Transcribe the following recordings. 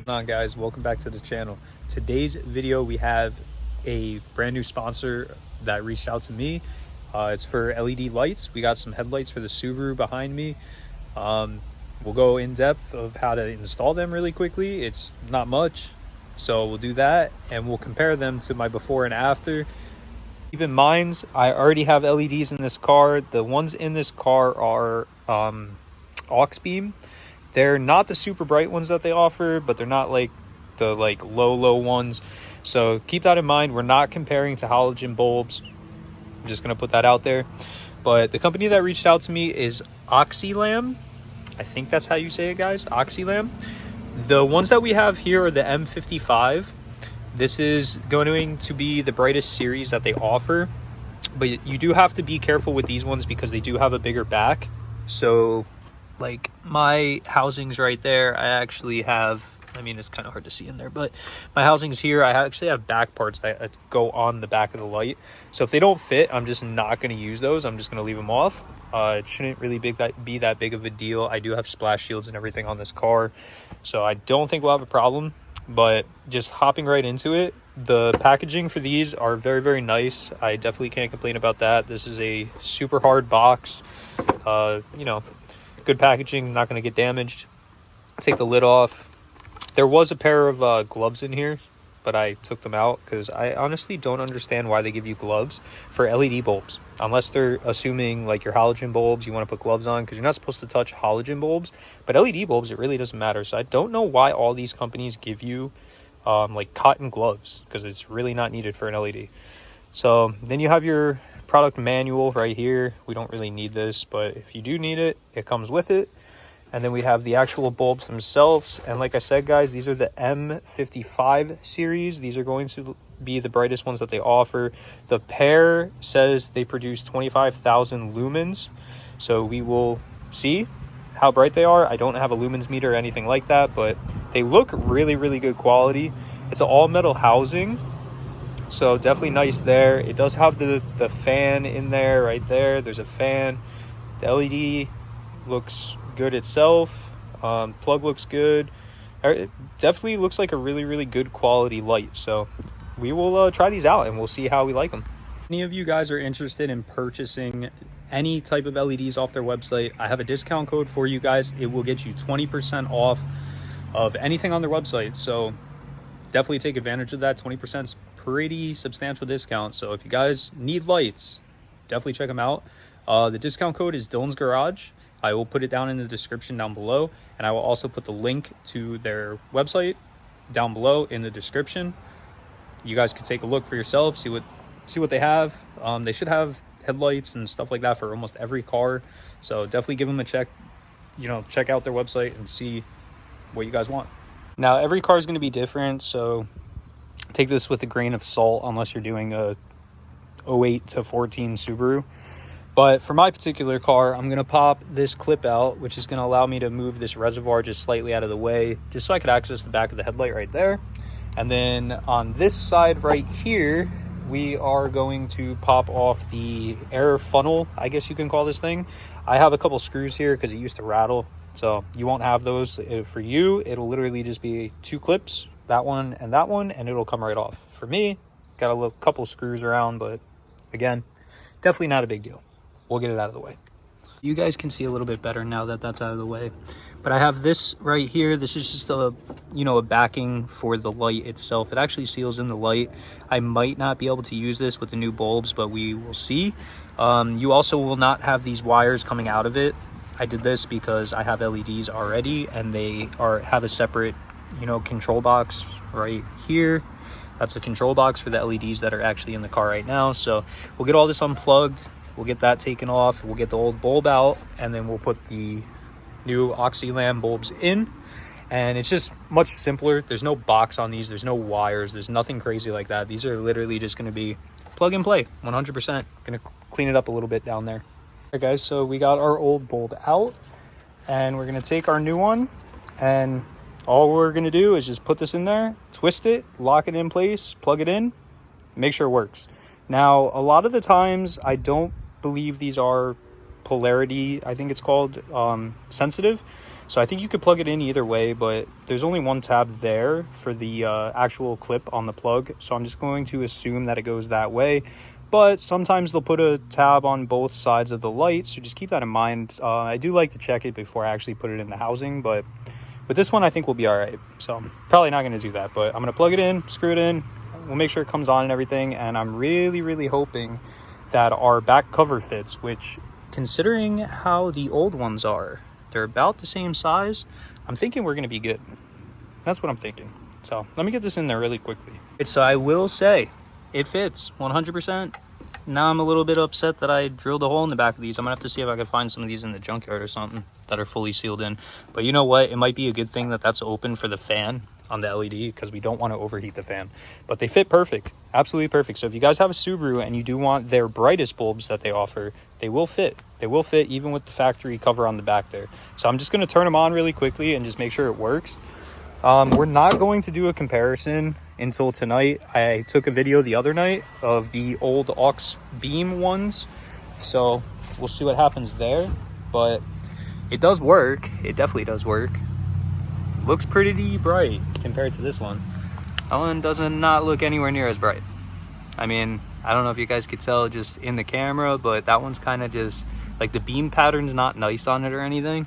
On guys, welcome back to the channel. Today's video we have a brand new sponsor that reached out to me. It's for LED lights. We got some headlights for the Subaru behind me. We'll go in depth of how to install them really quickly. It's not much, so we'll do that and we'll compare them to my before and after. Keep in mind, I already have LEDs in this car. The ones in this car are aux beam. They're not the super bright ones that they offer, but they're not like the low ones. So keep that in mind. We're not comparing to halogen bulbs. I'm just going to put that out there. But the company that reached out to me is Oxilam. I think that's how you say it, guys. Oxilam. The ones that we have here are the M55. This is going to be the brightest series that they offer. But you do have to be careful with these ones because they do have a bigger back. So like my housings right there, I actually have, I mean, it's kind of hard to see in there, but my housings here, I actually have back parts that go on the back of the light. So if they don't fit, I'm just not going to use those. I'm just going to leave them off. It shouldn't really be that big of a deal. I do have splash shields and everything on this car, so I don't think we'll have a problem. But just hopping right into it, the packaging for these are very, very nice. I definitely can't complain about that. This is a super hard box. You know, good packaging, not going to get damaged. Take the lid off. There was a pair of gloves in here, but I took them out because I honestly don't understand why they give you gloves for LED bulbs, unless they're assuming like your halogen bulbs you want to put gloves on, because you're not supposed to touch halogen bulbs. But LED bulbs, it really doesn't matter. So I don't know why all these companies give you like cotton gloves, because it's really not needed for an LED. So then you have your product manual right here. We don't really need this, but if you do need it, it comes with it. And then we have the actual bulbs themselves. And like I said, guys, these are the M55 series. These are going to be the brightest ones that they offer. The pair says they produce 25,000 lumens. So we will see how bright they are. I don't have a lumens meter or anything like that, but they look really, really good quality. It's an all metal housing, so definitely nice there. It does have the fan in there right there. There's a fan. The LED looks good itself. Plug looks good. It definitely looks like a really, really good quality light. So we will try these out and we'll see how we like them. If any of you guys are interested in purchasing any type of LEDs off their website, I have a discount code for you guys. It will get you 20% off of anything on their website. So definitely take advantage of that. 20% is pretty substantial discount. So if you guys need lights, definitely check them out. The discount code is Dylan's Garage. I will put it down in the description down below, and I will also put the link to their website down below in the description. You guys could take a look for yourself, see what they have. They should have headlights and stuff like that for almost every car, so definitely give them a check. You know, check out their website and see what you guys want. Now every car is going to be different, so take this with a grain of salt unless you're doing a 08 to 14 Subaru. But for my particular car, I'm going to pop this clip out, which is going to allow me to move this reservoir just slightly out of the way, just so I could access the back of the headlight right there. And then on this side right here, we are going to pop off the air funnel, I guess you can call this thing. I have a couple screws here because it used to rattle, so you won't have those. For you, it'll literally just be two clips, that one, and it'll come right off. For me, got a couple screws around, but again, definitely not a big deal. We'll get it out of the way. You guys can see a little bit better now that that's out of the way. But I have this right here. This is just a backing for the light itself. It actually seals in the light. I might not be able to use this with the new bulbs, but we will see. You also will not have these wires coming out of it. I did this because I have LEDs already, and they have a separate, control box right here. That's a control box for the LEDs that are actually in the car right now. So we'll get all this unplugged. We'll get that taken off. We'll get the old bulb out, and then we'll put the new Oxilam bulbs in. And it's just much simpler. There's no box on these. There's no wires. There's nothing crazy like that. These are literally just going to be plug and play, 100%. Going to clean it up a little bit down there. All right, guys, so we got our old bulb out, and we're going to take our new one, and all we're going to do is just put this in there, twist it, lock it in place, plug it in, make sure it works. Now, a lot of the times, I don't believe these are polarity, I think it's called, sensitive. So I think you could plug it in either way, but there's only one tab there for the actual clip on the plug. So I'm just going to assume that it goes that way. But sometimes they'll put a tab on both sides of the light, so just keep that in mind. I do like to check it before I actually put it in the housing, but with this one I think we'll be all right. So probably not going to do that, but I'm going to plug it in, screw it in, we'll make sure it comes on and everything. And I'm really hoping that our back cover fits, which, considering how the old ones are, they're about the same size, I'm thinking we're going to be good. That's what I'm thinking. So let me get this in there really quickly. So I will say it fits 100%. Now I'm a little bit upset that I drilled a hole in the back of these. I'm gonna have to see if I can find some of these in the junkyard or something that are fully sealed in. But you know what? It might be a good thing that that's open for the fan on the LED, because we don't want to overheat the fan. But they fit perfect, absolutely perfect. So if you guys have a Subaru and you do want their brightest bulbs that they offer, they will fit. They will fit even with the factory cover on the back there. So I'm just gonna turn them on really quickly and just make sure it works. We're not going to do a comparison until tonight. I took a video the other night of the old aux beam ones, so we'll see what happens there. But it does work. It definitely does work. Looks pretty bright compared to this one. That one does not look anywhere near as bright. I mean, I don't know if you guys could tell just in the camera, but that one's kind of just like, the beam pattern's not nice on it or anything.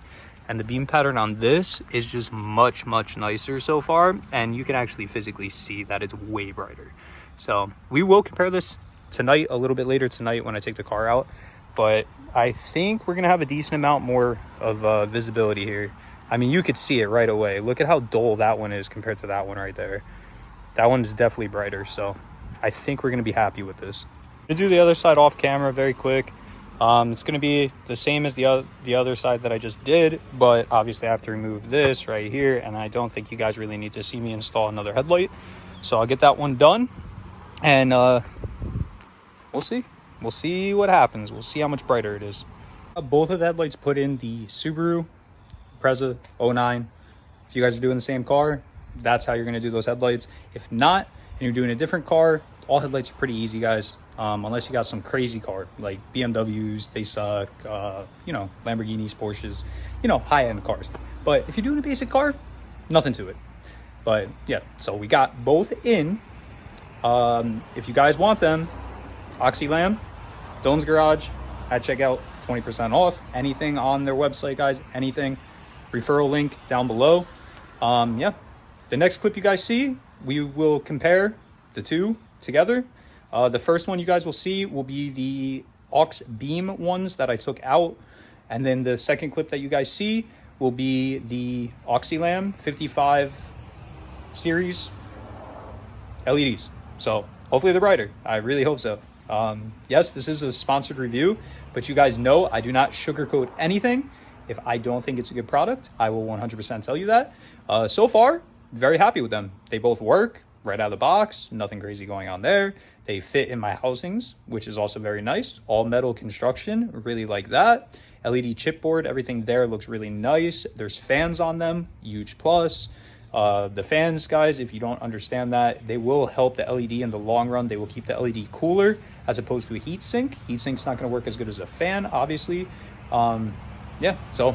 And the beam pattern on this is just much nicer so far. And you can actually physically see that it's way brighter. So we will compare this tonight, a little bit later tonight when I take the car out. But I think we're going to have a decent amount more of visibility here. I mean, you could see it right away. Look at how dull that one is compared to that one right there. That one's definitely brighter. So I think we're going to be happy with this. I'm going to do the other side off camera very quick. It's going to be the same as the other side that I just did, but obviously I have to remove this right here, and I don't think you guys really need to see me install another headlight. So I'll get that one done, and we'll see. We'll see what happens. We'll see how much brighter it is. Both of the headlights put in the Subaru Impreza 09. If you guys are doing the same car, that's how you're going to do those headlights. If not, and you're doing a different car, all headlights are pretty easy, guys. Unless you got some crazy car like BMWs, they suck, you know, Lamborghinis, Porsches, you know, high-end cars. But if you're doing a basic car, nothing to it. But yeah, so we got both in. If you guys want them, Oxilam, Dylan's Garage at checkout, 20% off. Anything on their website, guys, anything. Referral link down below. Yeah, the next clip you guys see, we will compare the two together. The first one you guys will see will be the aux beam ones that I took out. And then the second clip that you guys see will be the Oxilam 55 series LEDs. So hopefully they're brighter. I really hope so. Yes, this is a sponsored review, but you guys know I do not sugarcoat anything. If I don't think it's a good product, I will 100% tell you that. So far, very happy with them. They both work right out of the box. Nothing crazy going on there. They fit in my housings, which is also very nice. All metal construction, really like that. LED chipboard, everything there looks really nice. There's fans on them, huge plus. The fans, guys, if you don't understand that, they will help the LED in the long run. They will keep the LED cooler as opposed to a heat sink. Heat sink's not going to work as good as a fan, obviously. Yeah, so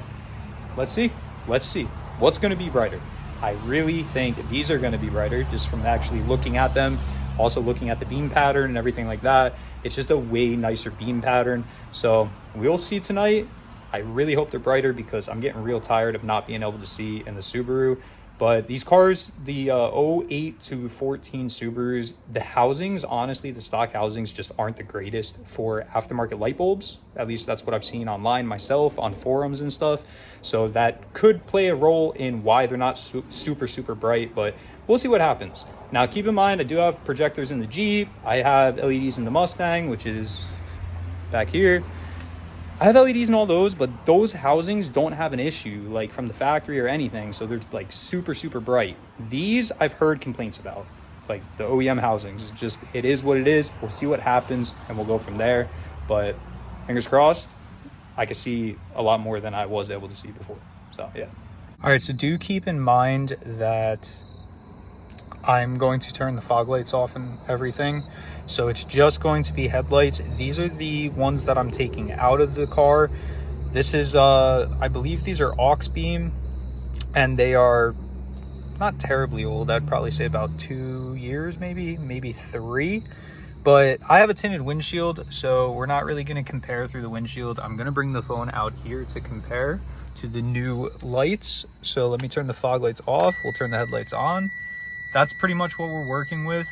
let's see what's going to be brighter. I really think these are going to be brighter just from actually looking at them, also looking at the beam pattern and everything like that. It's just a way nicer beam pattern. So we'll see tonight. I really hope they're brighter because I'm getting real tired of not being able to see in the Subaru. But these cars, the 08 to 14 Subarus, the housings, honestly, the stock housings just aren't the greatest for aftermarket light bulbs. At least that's what I've seen online myself, on forums and stuff. So that could play a role in why they're not super bright, but we'll see what happens. Now, keep in mind, I do have projectors in the Jeep. I have LEDs in the Mustang, which is back here. I have LEDs in all those, but those housings don't have an issue like from the factory or anything, so they're like super bright. These I've heard complaints about, like the OEM housings. It's just, it is what it is. We'll see what happens and we'll go from there. But fingers crossed, I can see a lot more than I was able to see before. So yeah. All right, so do keep in mind that I'm going to turn the fog lights off and everything. So it's just going to be headlights. These are the ones that I'm taking out of the car. This is, I believe these are aux beam. and they are not terribly old. I'd probably say about 2 years, maybe 3. But I have a tinted windshield, so we're not really going to compare through the windshield. I'm going to bring the phone out here to compare to the new lights. So let me turn the fog lights off. We'll turn the headlights on. That's pretty much what we're working with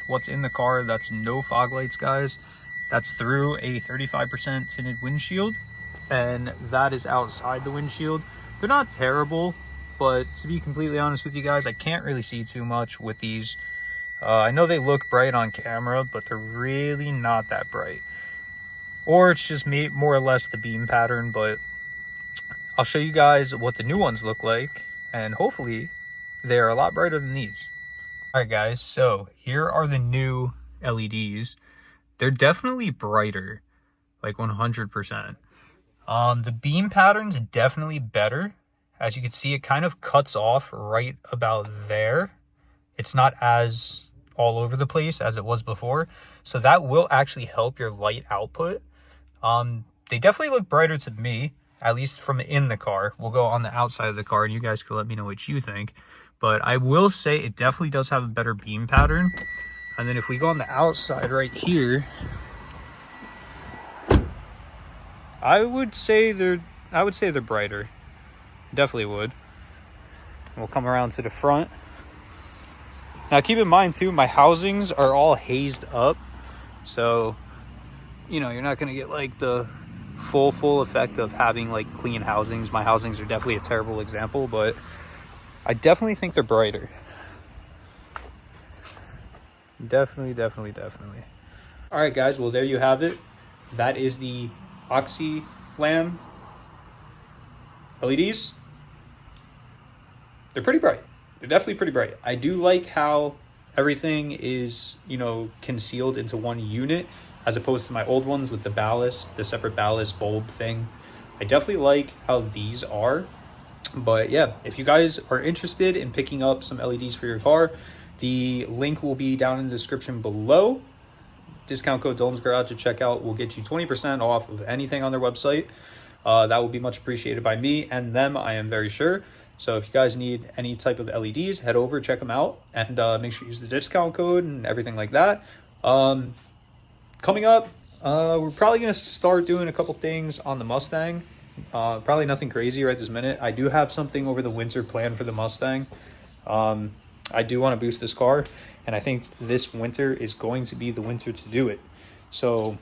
what's in the car. That's no fog lights, guys. That's through a 35% tinted windshield, and that is outside the windshield. They're not terrible, but to be completely honest with you guys, I can't really see too much with these. I know they look bright on camera, but they're really not that bright. Or it's just more or less the beam pattern, but I'll show you guys what the new ones look like, and hopefully they're a lot brighter than these. All right, guys, so here are the new LEDs. They're definitely brighter, like 100%. The beam pattern's definitely better. As you can see, it kind of cuts off right about there. It's not as all over the place as it was before. So that will actually help your light output. They definitely look brighter to me, at least from in the car. We'll go on the outside of the car and you guys can let me know what you think. But I will say it definitely does have a better beam pattern. And then if we go on the outside right here, I would say they're brighter. Definitely would. We'll come around to the front. Now keep in mind too, my housings are all hazed up. So, you know, you're not gonna get like the full effect of having like clean housings. My housings are definitely a terrible example, but I definitely think they're brighter. Definitely. All right, guys, well, there you have it. That is the Oxilam LEDs. They're pretty bright. They're definitely pretty bright. I do like how everything is, you know, concealed into one unit as opposed to my old ones with the ballast, the separate ballast bulb thing. I definitely like how these are. But yeah, if you guys are interested in picking up some LEDs for your car, the link will be down in the description below. Discount code Dolan's Garage at checkout will get you 20% off of anything on their website. That will be much appreciated by me and them, I am very sure. So if you guys need any type of LEDs, head over, check them out, and make sure you use the discount code and everything like that. Coming up, we're probably going to start doing a couple things on the Mustang. Probably nothing crazy right this minute. I do have something over the winter planned for the Mustang. I do want to boost this car, and I think this winter is going to be the winter to do it. So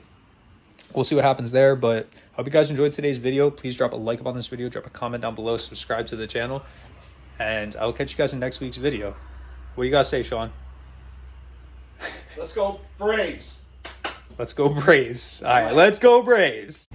we'll see what happens there, but I hope you guys enjoyed today's video. Please drop a like on this video, drop a comment down below, subscribe to the channel, and I will catch you guys in next week's video. What do you guys say, Sean? Let's go Braves. Let's go Braves. All right, let's go Braves.